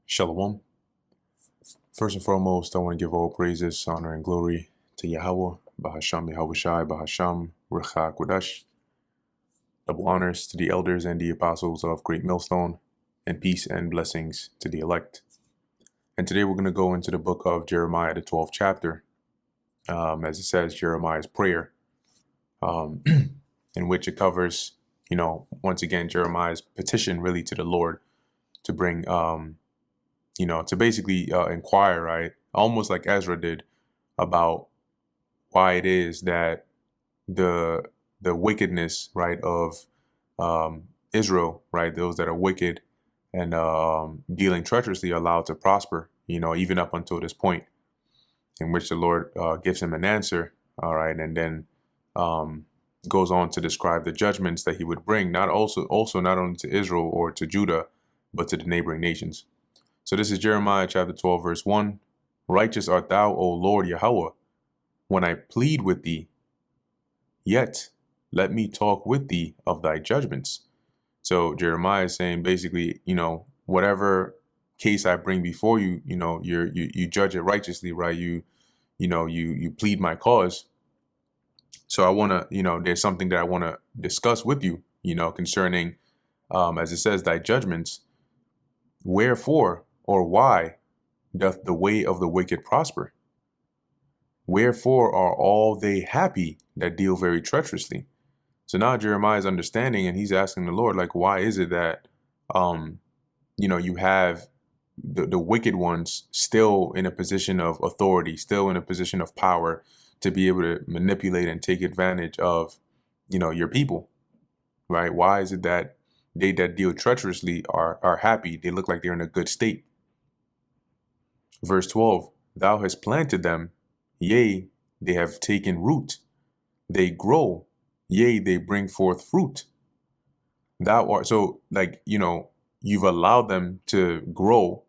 Shalom. First and foremost, I want to give all praises, honor, and glory to Yahweh, Bahasham Yahushai, Bahasham Rucha Kodash. Double honors to the elders and the apostles of Great Millstone, and peace and blessings to the elect. And today we're going to go into the book of Jeremiah, the 12th chapter, as it says, Jeremiah's prayer, in which it covers, once again, Jeremiah's petition really to the Lord to bring, to basically inquire, right, almost like Ezra did, about why it is that the wickedness, right, of Israel, right, those that are wicked and dealing treacherously are allowed to prosper, even up until this point, in which the Lord gives him an answer, all right, and then goes on to describe the judgments that he would bring, not only to Israel or to Judah, but to the neighboring nations. So this is Jeremiah chapter 12, verse 1. Righteous art thou, O Lord Yahweh, when I plead with thee. Yet let me talk with thee of thy judgments. So Jeremiah is saying basically, whatever case I bring before you, you judge it righteously, right? You plead my cause. So I want to, there's something that I want to discuss with you, concerning, as it says, thy judgments. Wherefore or why doth the way of the wicked prosper? Wherefore are all they happy that deal very treacherously? So now Jeremiah is understanding, and he's asking the Lord, like, why is it that, you have the wicked ones still in a position of authority, still in a position of power to be able to manipulate and take advantage of, your people, right? Why is it that they that deal treacherously are happy? They look like they're in a good state. Verse 12, thou hast planted them, yea, they have taken root. They grow, yea, they bring forth fruit. Thou art, so like, you've allowed them to grow,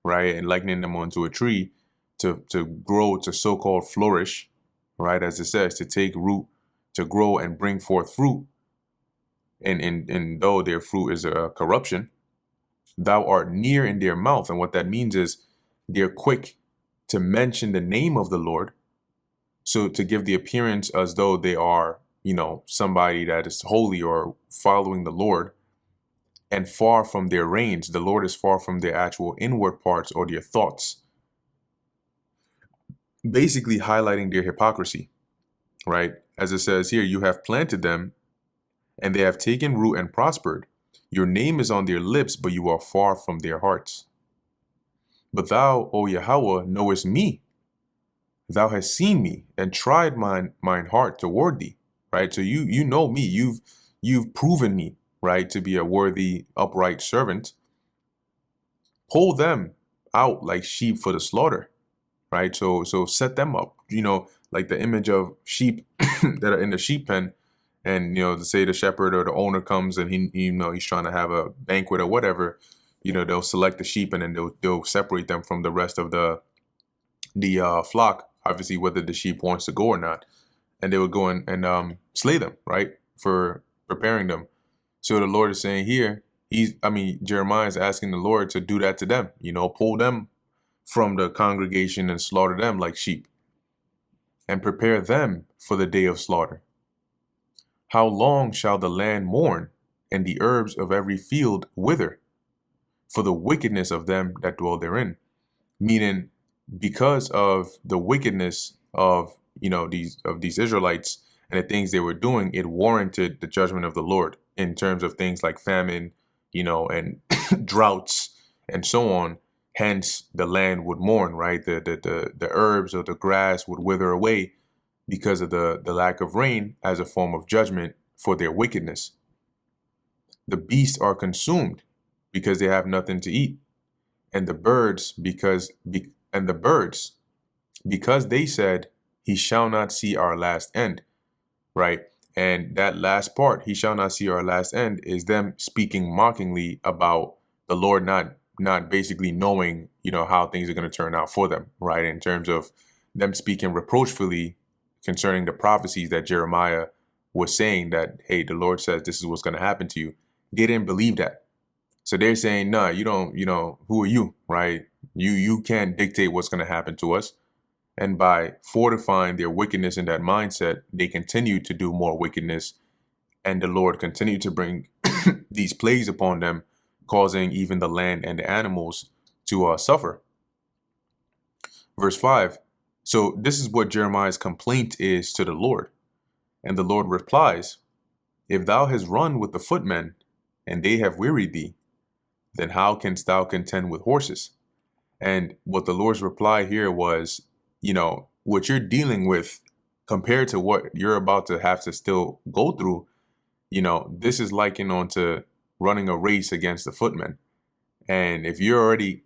right? And likening them onto a tree to grow, to so-called flourish, right? As it says, to take root, to grow and bring forth fruit. And though their fruit is a corruption, thou art near in their mouth. And what that means is they're quick to mention the name of the Lord. So to give the appearance as though they are, somebody that is holy or following the Lord, and far from their reins. The Lord is far from their actual inward parts or their thoughts. Basically highlighting their hypocrisy, right? As it says here, you have planted them and they have taken root and prospered. Your name is on their lips, but you are far from their hearts. But thou, O Yahweh, knowest me. Thou hast seen me and tried mine heart toward thee, right? So you know me. You've proven me, right, to be a worthy, upright servant. Pull them out like sheep for the slaughter, right? So set them up, like the image of sheep that are in the sheep pen. And, to say the shepherd or the owner comes and he's trying to have a banquet or whatever, they'll select the sheep and then they'll separate them from the rest of the flock, obviously, whether the sheep wants to go or not. And they would go and slay them, right, for preparing them. So the Lord is saying here, Jeremiah is asking the Lord to do that to them, pull them from the congregation and slaughter them like sheep and prepare them for the day of slaughter. How long shall the land mourn and the herbs of every field wither for the wickedness of them that dwell therein? Meaning, because of the wickedness of, these Israelites and the things they were doing, it warranted the judgment of the Lord in terms of things like famine, and droughts and so on. Hence, the land would mourn, right? The herbs or the grass would wither away because of the lack of rain as a form of judgment for their wickedness. The beasts are consumed because they have nothing to eat, and the birds because they said, he shall not see our last end, right? And that last part, he shall not see our last end, is them speaking mockingly about the Lord not basically knowing, how things are going to turn out for them, right? In terms of them speaking reproachfully concerning the prophecies that Jeremiah was saying that, hey, the Lord says this is what's going to happen to you. They didn't believe that. So they're saying, no, you don't, who are you, right? You can't dictate what's going to happen to us. And by fortifying their wickedness in that mindset, they continue to do more wickedness. And the Lord continued to bring these plagues upon them, causing even the land and the animals to suffer. Verse 5. So this is what Jeremiah's complaint is to the Lord. And the Lord replies, if thou hast run with the footmen, and they have wearied thee, then how canst thou contend with horses? And what the Lord's reply here was, what you're dealing with compared to what you're about to have to still go through, this is likened on to running a race against the footmen. And if you're already,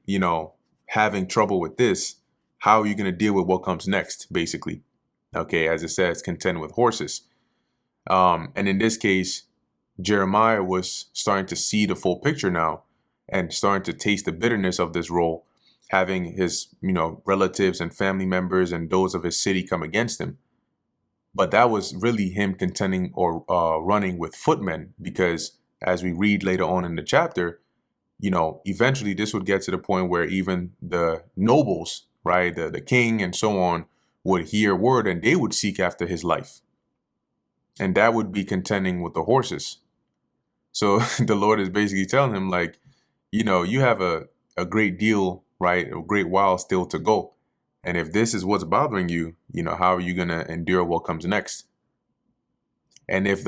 having trouble with this, how are you going to deal with what comes next, basically? Okay, as it says, contend with horses. And in this case, Jeremiah was starting to see the full picture now and starting to taste the bitterness of this role, having his, relatives and family members and those of his city come against him. But that was really him contending or running with footmen, because as we read later on in the chapter, eventually this would get to the point where even the nobles, right, the king and so on, would hear word and they would seek after his life. And that would be contending with the horses. So the Lord is basically telling him, like, you have a great deal, right, a great while still to go. And if this is what's bothering you, how are you going to endure what comes next? And if in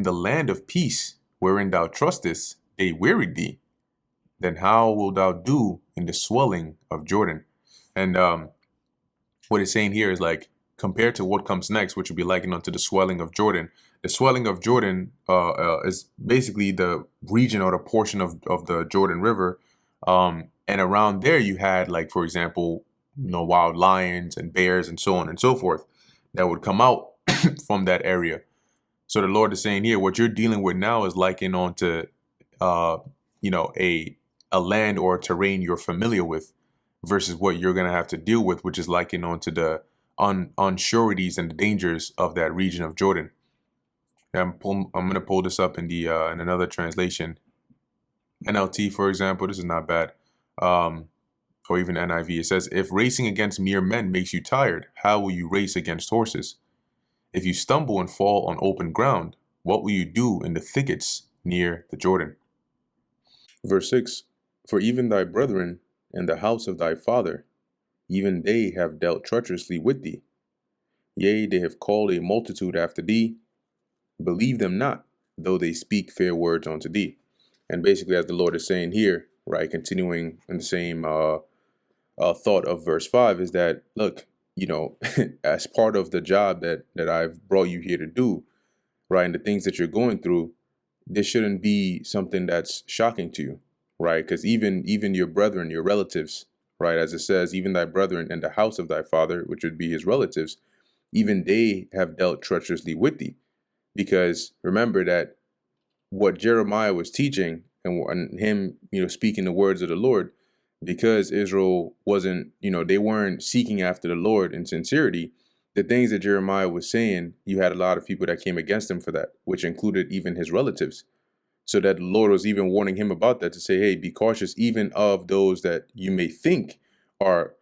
the land of peace, wherein thou trustest, they wearied thee, then how wilt thou do in the swelling of Jordan? And what it's saying here is, like, compared to what comes next, which would be likened unto the swelling of Jordan. The swelling of Jordan is basically the region or the portion of the Jordan River. And around there you had, like, for example, wild lions and bears and so on and so forth that would come out from that area. So the Lord is saying here, what you're dealing with now is likened onto, a land or a terrain you're familiar with, versus what you're going to have to deal with, which is likened onto the unsureties and the dangers of that region of Jordan. I'm going to pull this up in the in another translation. NLT, for example, this is not bad. Or even NIV. It says, if racing against mere men makes you tired, how will you race against horses? If you stumble and fall on open ground, what will you do in the thickets near the Jordan? Verse 6. For even thy brethren and the house of thy father, even they have dealt treacherously with thee. Yea, they have called a multitude after thee. Believe them not, though they speak fair words unto thee. And basically, as the Lord is saying here, right, continuing in the same thought of verse 5, is that, look, as part of the job that I've brought you here to do, right, and the things that you're going through, this shouldn't be something that's shocking to you, right? Because even your brethren, your relatives, right, as it says, even thy brethren and the house of thy father, which would be his relatives, even they have dealt treacherously with thee. Because remember that what Jeremiah was teaching and him, speaking the words of the Lord, because Israel wasn't, they weren't seeking after the Lord in sincerity, the things that Jeremiah was saying, you had a lot of people that came against him for that, which included even his relatives. So that the Lord was even warning him about that, to say, hey, be cautious even of those that you may think are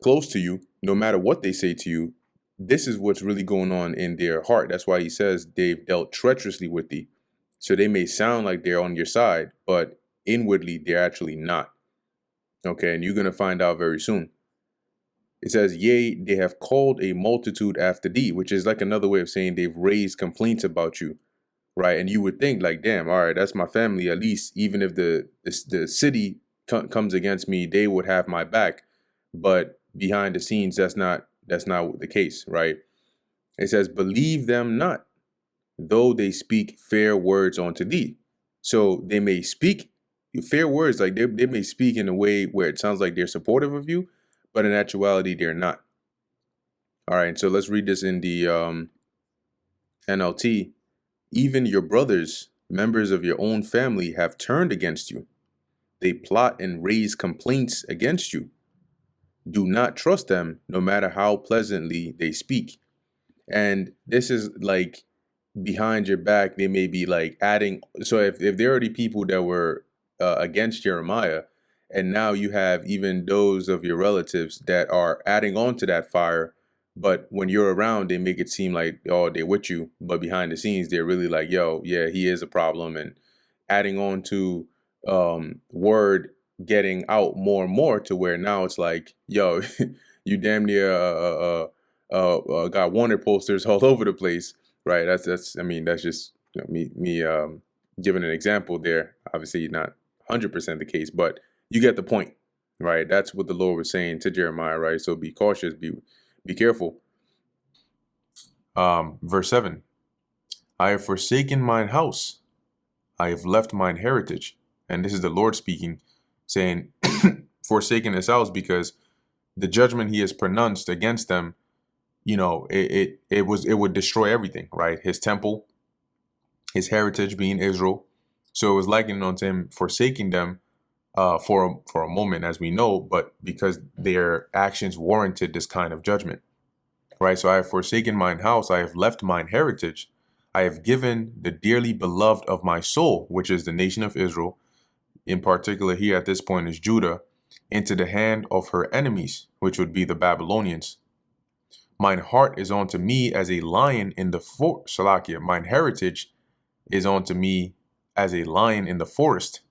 close to you, no matter what they say to you. This is what's really going on in their heart. That's why he says they've dealt treacherously with thee. So they may sound like they're on your side, but inwardly they're actually not. Okay, and you're going to find out very soon. It says, yea, they have called a multitude after thee, which is like another way of saying they've raised complaints about you, right? And you would think, like, damn, all right, that's my family. At least even if the city comes against me, they would have my back. But behind the scenes, that's not the case, right? It says, believe them not, though they speak fair words unto thee. So they may speak fair words, like they may speak in a way where it sounds like they're supportive of you, but in actuality, they're not. All right, so let's read this in the NLT. Even your brothers, members of your own family, have turned against you. They plot and raise complaints against you. Do not trust them, no matter how pleasantly they speak. And this is like, behind your back, they may be like adding. So if there are already people that were against Jeremiah, and now you have even those of your relatives that are adding on to that fire, but when you're around, they make it seem like, oh, they're with you, but behind the scenes, they're really like, yo, yeah, he is a problem, and adding on to word getting out more and more to where now it's like, yo, you damn near got wanted posters all over the place, right? That's I mean, that's just, you know, me giving an example there. Obviously not 100% the case, but you get the point, right? That's what the Lord was saying to Jeremiah, right? So be cautious, be careful. Verse 7, I have forsaken mine house, I have left mine heritage. And this is the Lord speaking, saying, forsaken his house, because the judgment he has pronounced against them, you know, it would destroy everything, right? His temple, his heritage being Israel. So it was likened unto him forsaking them for a moment, as we know, but because their actions warranted this kind of judgment, right? So I have forsaken mine house, I have left mine heritage, I have given the dearly beloved of my soul, which is the nation of Israel, in particular here at this point is Judah, into the hand of her enemies, which would be the Babylonians. Mine heart is unto me as a lion in the Salakia. Mine heritage is unto me as a lion in the forest.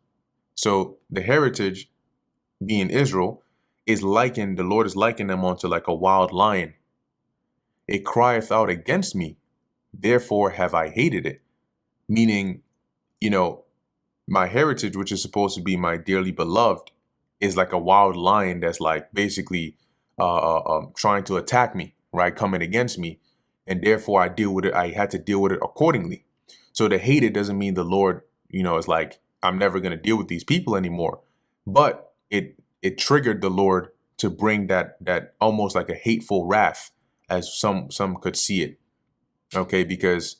So the heritage, being Israel, is likened, the Lord is likening them unto like a wild lion. It crieth out against me, therefore have I hated it. Meaning, you know, my heritage, which is supposed to be my dearly beloved, is like a wild lion that's like basically trying to attack me, right? Coming against me. And therefore I deal with it. I had to deal with it accordingly. So to hate it doesn't mean the Lord, you know, is like, I'm never going to deal with these people anymore. But it triggered the Lord to bring that almost like a hateful wrath, as some could see it. Okay, because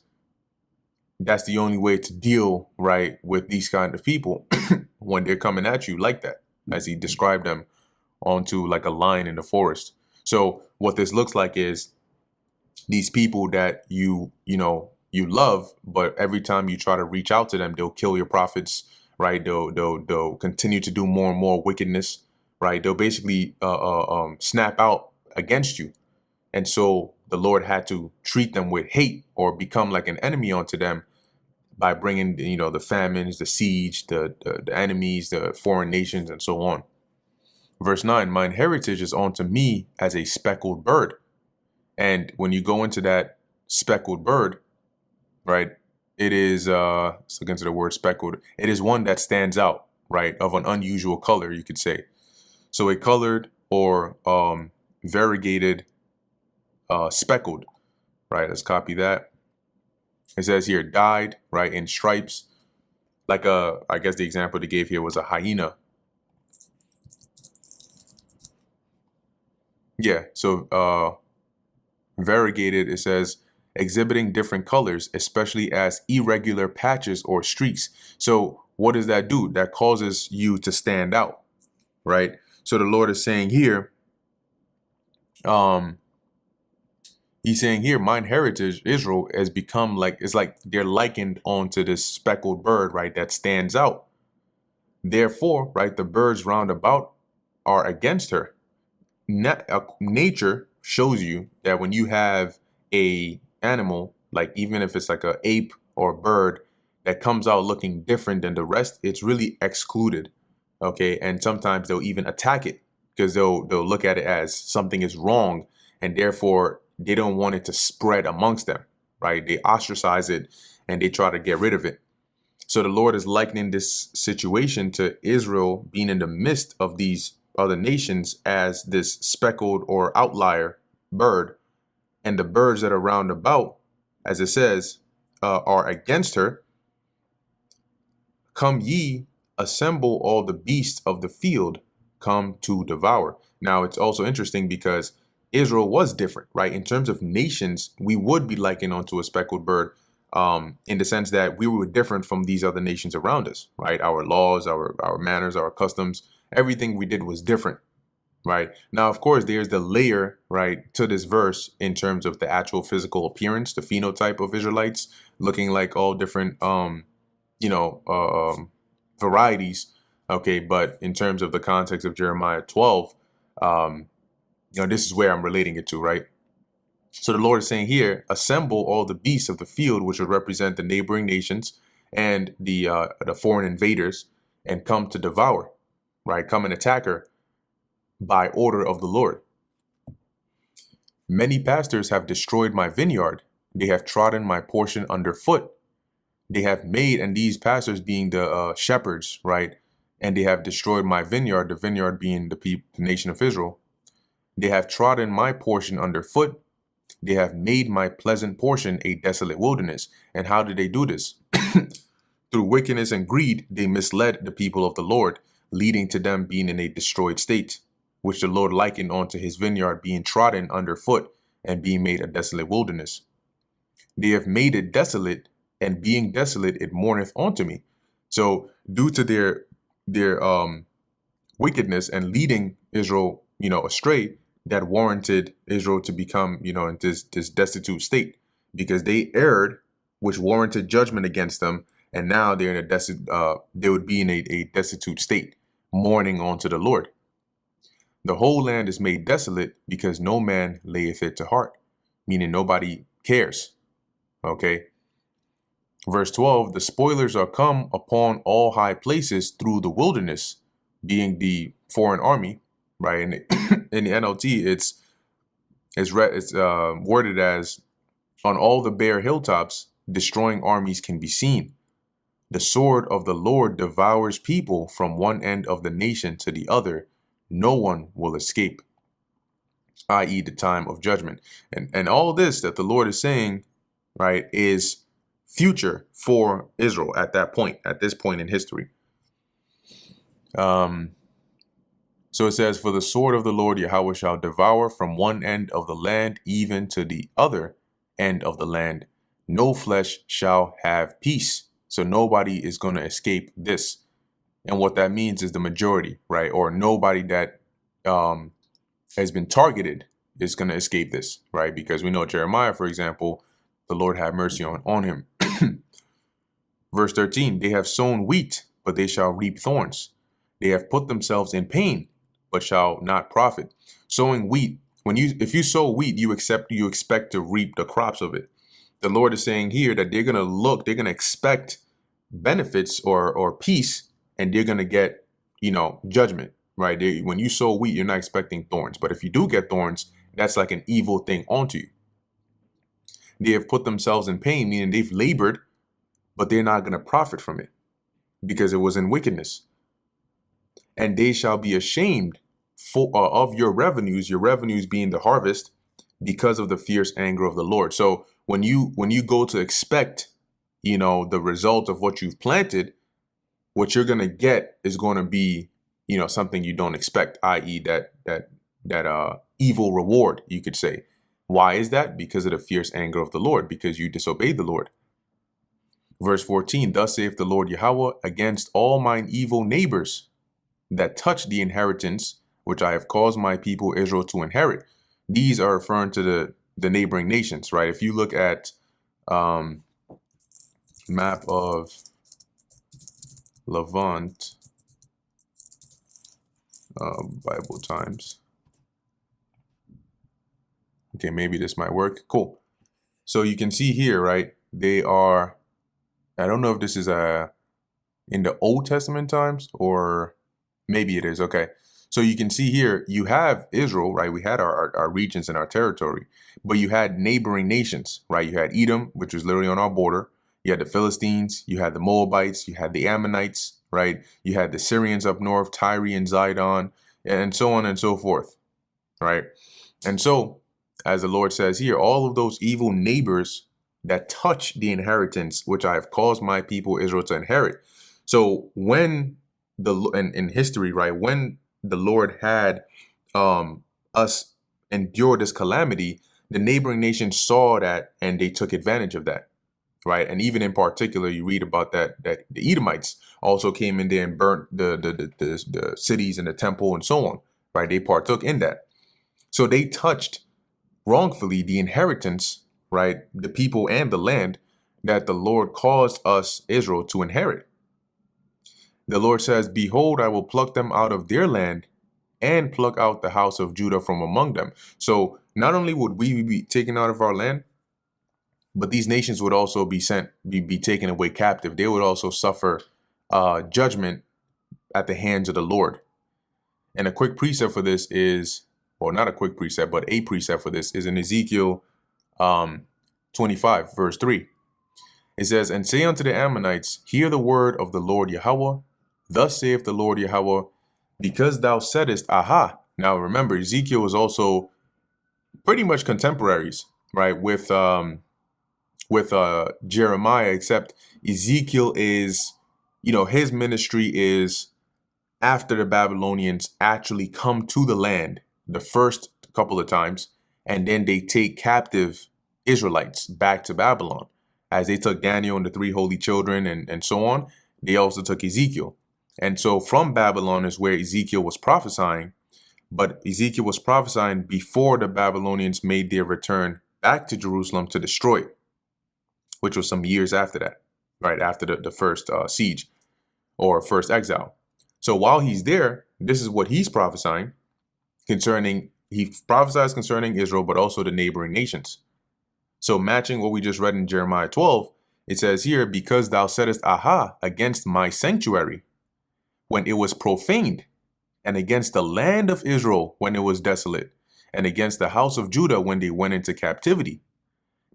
that's the only way to deal, right, with these kind of people when they're coming at you like that, as he described them onto like a lion in the forest. So what this looks like is these people that you love, but every time you try to reach out to them, they'll kill your prophets, right? They'll continue to do more and more wickedness, right? They'll basically snap out against you. And so the Lord had to treat them with hate or become like an enemy unto them by bringing, you know, the famines, the siege, the enemies, the foreign nations, and so on. Verse 9, mine heritage is unto me as a speckled bird. And when you go into that speckled bird, right, it is, let's look into the word speckled. It is one that stands out, right, of an unusual color, you could say. So a colored or variegated speckled, right? Let's copy that. It says here dyed, right, in stripes, like I guess the example they gave here was a hyena. Yeah, so variegated, it says exhibiting different colors, especially as irregular patches or streaks. So what does that do? That causes you to stand out, right? So the Lord is saying here, he's saying here, mine heritage, Israel, has become like, it's like they're likened onto this speckled bird, right, that stands out. Therefore, right, the birds round about are against her. Nature shows you that when you have a animal, like even if it's like a ape or a bird that comes out looking different than the rest, it's really excluded. Okay, and sometimes they'll even attack it because they'll look at it as something is wrong, and therefore they don't want it to spread amongst them, right? They ostracize it and they try to get rid of it. So the Lord is likening this situation to Israel being in the midst of these other nations as this speckled or outlier bird, and the birds that are round about, as it says, are against her. Come ye, assemble all the beasts of the field, come to devour. Now it's also interesting because Israel was different, right? In terms of nations, we would be likened onto a speckled bird, in the sense that we were different from these other nations around us, right? Our laws, our manners, our customs, everything we did was different. right? Now, of course, there's the layer, right, to this verse in terms of the actual physical appearance, the phenotype of Israelites looking like all different, you know, varieties. Okay, but in terms of the context of Jeremiah 12, um, this is where I'm relating it to, right? So the Lord is saying here, assemble all the beasts of the field, which would represent the neighboring nations and the foreign invaders, and come to devour, right? Come and attack her by order of the Lord. Many pastors have destroyed my vineyard. They have trodden my portion underfoot. They have made, and these pastors being the shepherds, right? And they have destroyed my vineyard, the vineyard being the nation of Israel. They have trodden my portion underfoot. They have made my pleasant portion a desolate wilderness. And how did they do this? Through wickedness and greed, they misled the people of the Lord, leading to them being in a destroyed state, which the Lord likened unto his vineyard being trodden underfoot and being made a desolate wilderness. They have made it desolate, and being desolate, it mourneth unto me. So due to their wickedness and leading Israel, astray, that warranted Israel to become, in this destitute state, because they erred, which warranted judgment against them, and now they're in they would be in a destitute state, mourning unto the Lord. The whole land is made desolate because no man layeth it to heart, meaning nobody cares. Okay. Verse 12, the spoilers are come upon all high places through the wilderness, being the foreign army, right? And in the NLT, it's worded as, on all the bare hilltops, destroying armies can be seen. The sword of the Lord devours people from one end of the nation to the other. No one will escape, i.e. the time of judgment. And all this that the Lord is saying, right, is future for Israel at this point in history. So it says, for the sword of the Lord Yahweh shall devour from one end of the land even to the other end of the land. No flesh shall have peace. So nobody is going to escape this. And what that means is the majority, right? Or nobody that has been targeted is going to escape this, right? Because we know Jeremiah, for example, the Lord have mercy on him. Verse 13, they have sown wheat, but they shall reap thorns. They have put themselves in pain, but shall not profit. Sowing wheat, if you sow wheat, you expect to reap the crops of it. The Lord is saying here that they're going to expect benefits or peace, and they're going to get, judgment, right? When you sow wheat, you're not expecting thorns. But if you do get thorns, that's like an evil thing onto you. They have put themselves in pain, meaning they've labored, but they're not going to profit from it because it was in wickedness. And they shall be ashamed of your revenues being the harvest, because of the fierce anger of the Lord. So when you go to expect, the result of what you've planted, what you're going to get is going to be, something you don't expect, i.e. that evil reward, you could say. Why is that? Because of the fierce anger of the Lord, because you disobeyed the Lord. Verse 14, thus saith the Lord Yahweh, against all mine evil neighbors that touch the inheritance, which I have caused my people Israel to inherit. These are referring to the neighboring nations, right? If you look at map of Levant, Bible Times. Okay, maybe this might work. Cool. So you can see here, right? They are, I don't know if this is in the Old Testament times, or maybe it is. Okay. So you can see here, you have Israel, right? We had our regions and our territory, but you had neighboring nations, right? You had Edom, which was literally on our border. You had the Philistines, you had the Moabites, you had the Ammonites, right? You had the Syrians up north, Tyre and Zidon, and so on and so forth, right? And so, as the Lord says here, all of those evil neighbors that touch the inheritance, which I have caused my people Israel to inherit. So when in history, right, when the Lord had us endure this calamity, the neighboring nations saw that and they took advantage of that, right? And even in particular, you read about that the Edomites also came in there and burnt the cities and the temple and so on, right? They partook in that. So they touched wrongfully the inheritance, right? The people and the land that the Lord caused us, Israel, to inherit. The Lord says, behold, I will pluck them out of their land and pluck out the house of Judah from among them. So not only would we be taken out of our land, but these nations would also be be taken away captive. They would also suffer judgment at the hands of the Lord. And a quick precept for this is, or not a quick precept, but a precept for this is in Ezekiel 25, verse 3. It says, and say unto the Ammonites, hear the word of the Lord Yahweh. Thus saith the Lord Yahweh, because thou saidest, aha. Now remember, Ezekiel was also pretty much contemporaries, right, with Jeremiah, except Ezekiel is, his ministry is after the Babylonians actually come to the land the first couple of times, and then they take captive Israelites back to Babylon. As they took Daniel and the three holy children and so on, they also took Ezekiel. And so from Babylon is where Ezekiel was prophesying, but Ezekiel was prophesying before the Babylonians made their return back to Jerusalem to destroy it, which was some years after that, right after the first siege or first exile. So while he's there, this is what he's prophesying concerning, he prophesies concerning Israel, but also the neighboring nations. So matching what we just read in Jeremiah 12, it says here, because thou saidest, aha, against my sanctuary, when it was profaned, and against the land of Israel when it was desolate, and against the house of Judah when they went into captivity.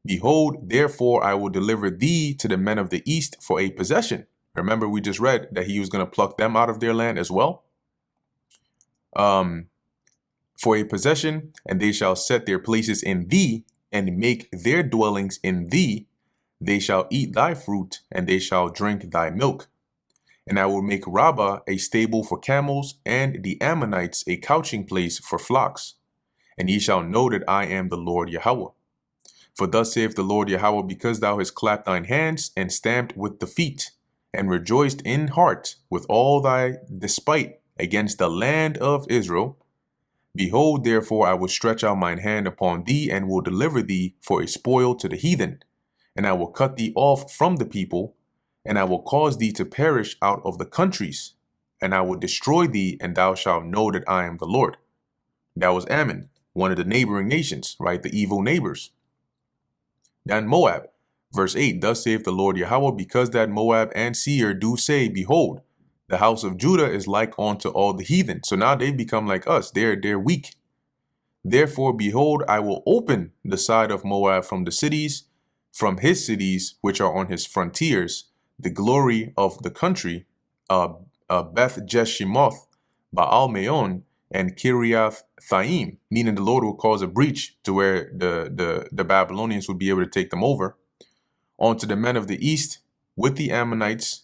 Behold, therefore I will deliver thee to the men of the east for a possession. Remember, we just read that he was going to pluck them out of their land as well. For a possession, and they shall set their places in thee, and make their dwellings in thee. They shall eat thy fruit, and they shall drink thy milk. And I will make Rabbah a stable for camels, and the Ammonites a couching place for flocks. And ye shall know that I am the Lord Yahweh. For thus saith the Lord Yahweh, because thou hast clapped thine hands, and stamped with the feet, and rejoiced in heart with all thy despite against the land of Israel. Behold, therefore, I will stretch out mine hand upon thee, and will deliver thee for a spoil to the heathen. And I will cut thee off from the people, and I will cause thee to perish out of the countries, and I will destroy thee, and thou shalt know that I am the Lord. That was Ammon, one of the neighboring nations, right? The evil neighbors. Then Moab, verse 8, thus saith the Lord Yahweh, because that Moab and Seir do say, behold, the house of Judah is like unto all the heathen. So now they become like us. They're weak. Therefore, behold, I will open the side of Moab from the cities, from his cities, which are on his frontiers, the glory of the country, Beth Jeshimoth, Baal Meon, and Kiriath Thaim, meaning the Lord will cause a breach to where the Babylonians would be able to take them over, onto the men of the east with the Ammonites,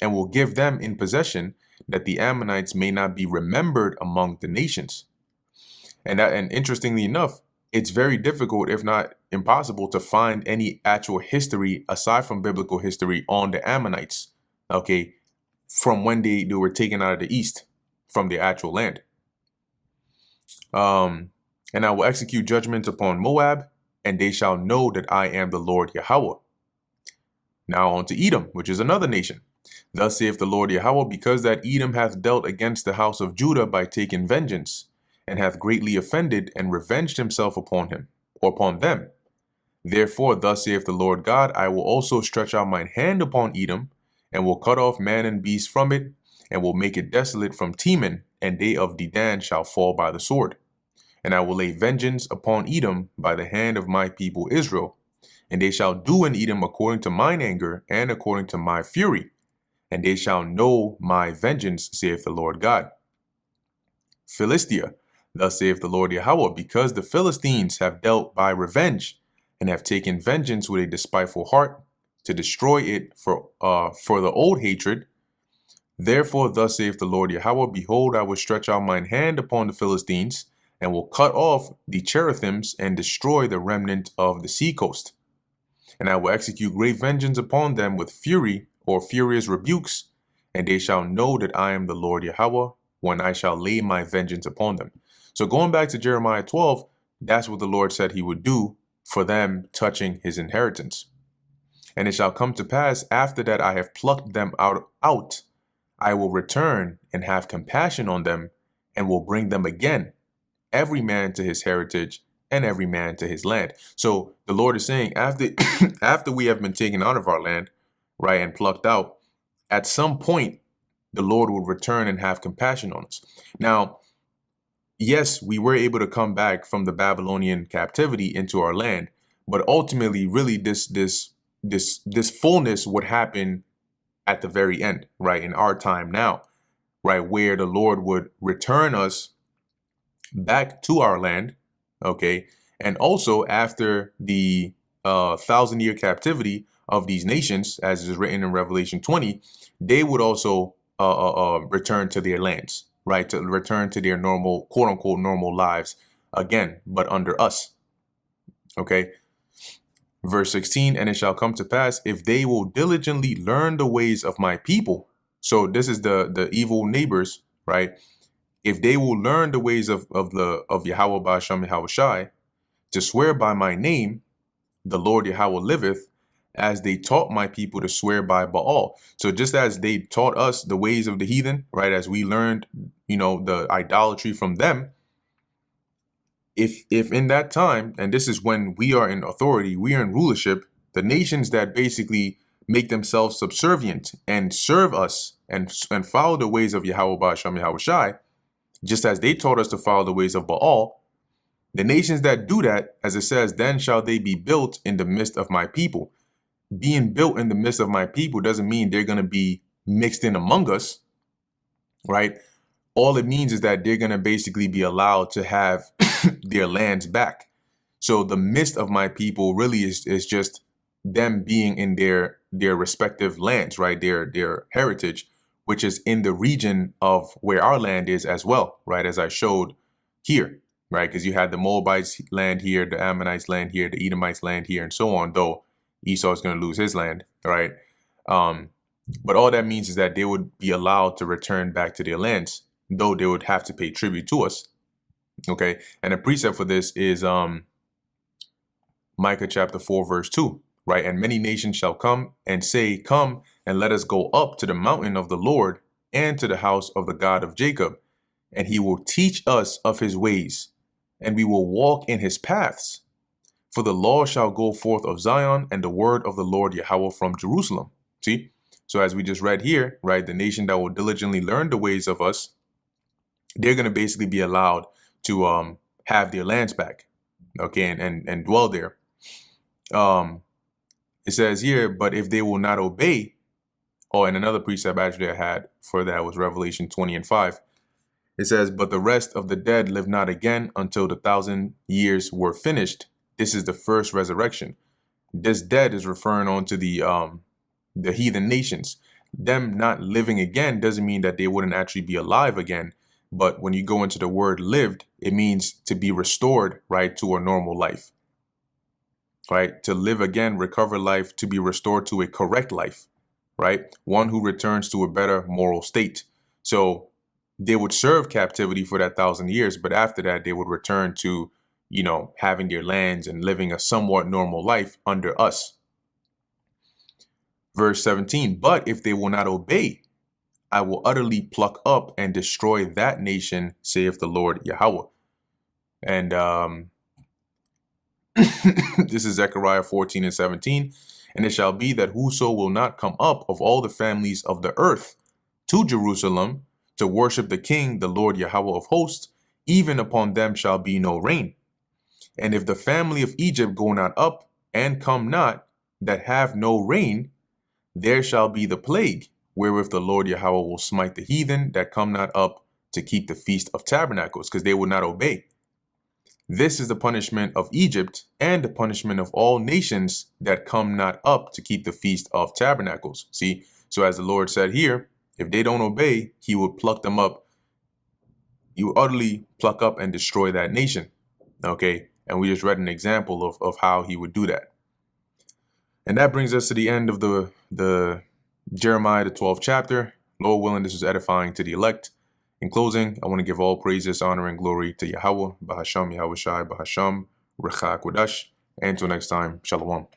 and will give them in possession, that the Ammonites may not be remembered among the nations. And interestingly enough, it's very difficult, if not impossible, to find any actual history aside from biblical history on the Ammonites, okay, from when they were taken out of the east from the actual land. And I will execute judgment upon Moab, and they shall know that I am the Lord Yahweh. Now on to Edom, which is another nation. Thus saith the Lord Yahweh, because that Edom hath dealt against the house of Judah by taking vengeance, and hath greatly offended and revenged himself upon him, or upon them. Therefore, thus saith the Lord God, I will also stretch out mine hand upon Edom, and will cut off man and beast from it, and will make it desolate from Teman, and they of Dedan shall fall by the sword. And I will lay vengeance upon Edom by the hand of my people Israel, and they shall do in Edom according to mine anger and according to my fury, and they shall know my vengeance, saith the Lord God. Philistia, thus saith the Lord Yahweh, because the Philistines have dealt by revenge, and have taken vengeance with a despiteful heart, to destroy it for the old hatred. Therefore, thus saith the Lord Yahweh, behold, I will stretch out mine hand upon the Philistines, and will cut off the cherethims, and destroy the remnant of the seacoast. And I will execute great vengeance upon them with fury, or furious rebukes, and they shall know that I am the Lord Yahweh, when I shall lay my vengeance upon them. So going back to Jeremiah 12, that's what the Lord said he would do for them touching his inheritance. And it shall come to pass after that I have plucked them out, I will return and have compassion on them and will bring them again, every man to his heritage and every man to his land. So the Lord is saying after, after we have been taken out of our land, right, and plucked out, at some point, the Lord will return and have compassion on us. Now, yes, we were able to come back from the Babylonian captivity into our land, but ultimately, really, this fullness would happen at the very end, right, in our time now, right, where the Lord would return us back to our land, okay, and also after the 1,000-year captivity of these nations, as is written in Revelation 20, they would also return to their lands, right, to return to their normal, quote unquote, normal lives again, but under us, okay. Verse 16, and it shall come to pass if they will diligently learn the ways of my people. So this is the evil neighbors, right? If they will learn the ways of Yahweh Ba'ashem Yahweh Shai, to swear by my name, the Lord Yahweh liveth, as they taught my people to swear by Baal. So just as they taught us the ways of the heathen, right, as we learned, the idolatry from them, if in that time, and this is when we are in authority, we are in rulership, the nations that basically make themselves subservient and serve us and follow the ways of Yahweh Ba'ashem Yahweh Shai, just as they taught us to follow the ways of Baal, the nations that do that, as it says, then shall they be built in the midst of my people. Being built in the midst of my people doesn't mean they're going to be mixed in among us, right? All it means is that they're going to basically be allowed to have their lands back. So the midst of my people really is just them being in their respective lands, right? Their heritage, which is in the region of where our land is as well, right? As I showed here, right? Because you had the Moabites land here, the Ammonites land here, the Edomites land here, and so on, though Esau is going to lose his land, right? But all that means is that they would be allowed to return back to their lands, though they would have to pay tribute to us. Okay, and a precept for this is Micah chapter 4, verse 2, right? And many nations shall come and say, come and let us go up to the mountain of the Lord and to the house of the God of Jacob, and he will teach us of his ways, and we will walk in his paths. For the law shall go forth of Zion, and the word of the Lord Yahweh from Jerusalem. See? So as we just read here, right, the nation that will diligently learn the ways of us, they're going to basically be allowed to have their lands back, okay, and dwell there. It says here, but if they will not obey, and another precept actually I had for that was Revelation 20 and 5. It says, but the rest of the dead live not again until the 1,000 years were finished. This is the first resurrection. This dead is referring on to the heathen nations. Them not living again doesn't mean that they wouldn't actually be alive again. But when you go into the word lived, it means to be restored, right, to a normal life, right? To live again, recover life, to be restored to a correct life, right? One who returns to a better moral state. So they would serve captivity for that 1,000 years, but after that, they would return to, having their lands and living a somewhat normal life under us. Verse 17, but if they will not obey, I will utterly pluck up and destroy that nation, saith the Lord Yahweh. And this is Zechariah 14 and 17. And it shall be that whoso will not come up of all the families of the earth to Jerusalem to worship the King, the Lord Yahweh of hosts, even upon them shall be no rain. And if the family of Egypt go not up and come not, that have no rain, there shall be the plague, wherewith the Lord Yahweh will smite the heathen that come not up to keep the Feast of Tabernacles, because they will not obey. This is the punishment of Egypt and the punishment of all nations that come not up to keep the Feast of Tabernacles. See, so as the Lord said here, if they don't obey, he will pluck them up. He will utterly pluck up and destroy that nation. Okay, and we just read an example of how he would do that. And that brings us to the end of the Jeremiah, the 12th chapter. Lord willing, this is edifying to the elect. In closing, I want to give all praises, honor, and glory to Yahweh, Bahasham, Yahweh Shai, Bahasham, Recha Kodash. And until next time, Shalom.